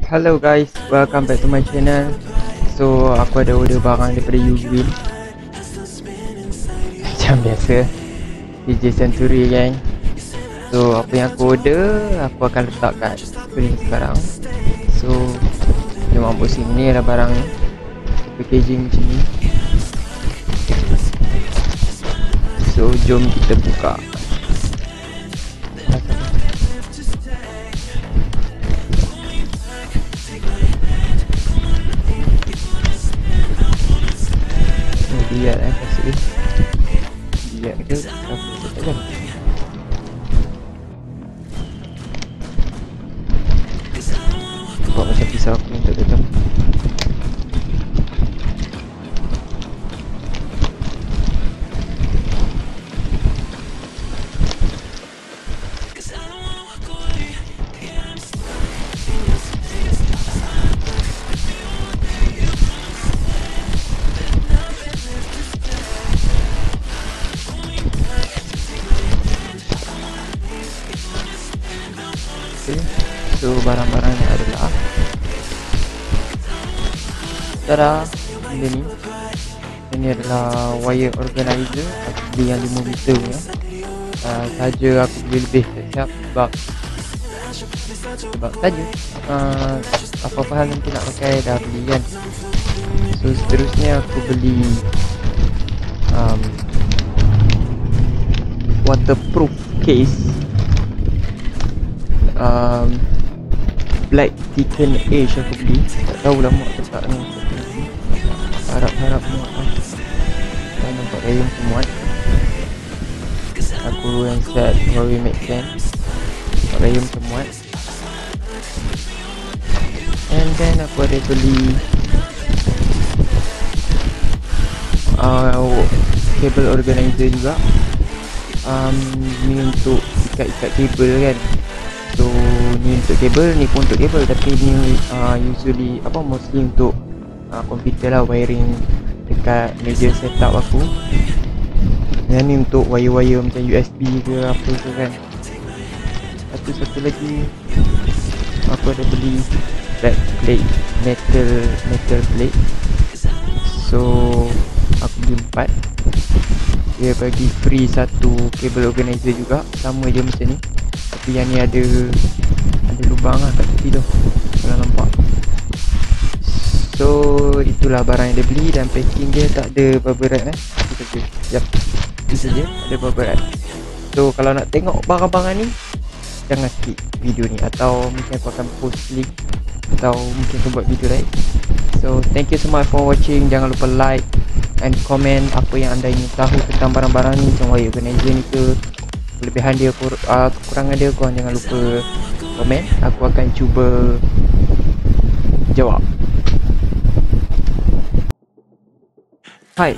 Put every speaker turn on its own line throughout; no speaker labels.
Hello guys, welcome back to my channel. So aku ada order barang daripada Ugreen. Macam biasa DJ Century gang. So apa yang aku order aku akan letak kat screen sekarang. So jom unboxing. Ni adalah barang ni, packaging macam ni. So jom kita buka. Lihat kasih lihat ke apa kan. Buat macam pisau aku untuk datang. So barang-barangnya adalah tada, ini adalah wire organizer. Aku beli yang 5 meter punya. Saja aku beli lebih siap sebab saja apa-apa hal nanti nak pakai dah beli kan. So seterusnya aku beli waterproof case, black thicken edge aku beli. Tak tahu lah muat tak ni. Harap-harap muat lah. Saya nampak rayung muat. Aku yang set Huawei Mate 10. Nampak rayung muat. And then aku ada beli cable organizer juga. Ni untuk ikat-ikat kabel kan. So ni untuk kabel, ni pun untuk kabel, tapi ni usually mostly untuk komputer lah, wiring dekat meja setup aku. Yang ni untuk wire-wire macam USB ke apa ke kan. Satu lagi aku ada beli back plate, metal plate. So aku beli 4. Dia bagi free satu cable organizer juga, sama je macam ni. Tapi yang ni ada lubang lah kat tepi tu, kalau nampak. So itulah barang yang dia beli, dan packing dia tak ada bubble wrap itu saja. Yap, itu saja, ada bubble wrap. So kalau nak tengok barang-barang ni, jangan skip video ni, atau mungkin aku akan post link, atau mungkin aku buat video lain. So thank you so much for watching. Jangan lupa like and comment apa yang anda ingin tahu tentang barang-barang ni, macam wire organizer ni ke, kelebihan dia, kekurangan dia. Korang jangan lupa komen, aku akan cuba jawab. Hi,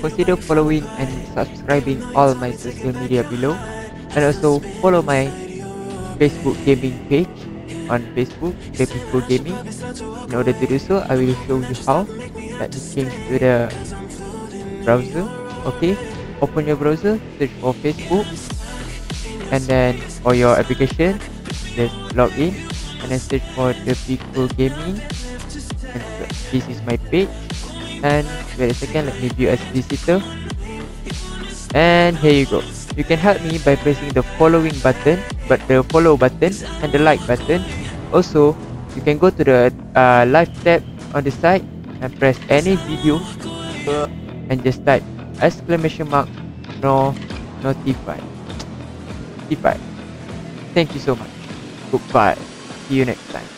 consider following and subscribing all my social media below, and also follow my Facebook gaming page on Facebook, The People Gaming. In order to do so, I will show you how. Let me change to the browser. Okay, open your browser, search for Facebook, and then for your application, just log in and then search for The People Gaming. And this is my page. And wait a second, let me view as visitor. And here you go. You can help me by pressing the following button, but the follow button and the like button. Also, you can go to the live tab on the side and press any video and just type !notify. Thank you so much. Goodbye. See you next time.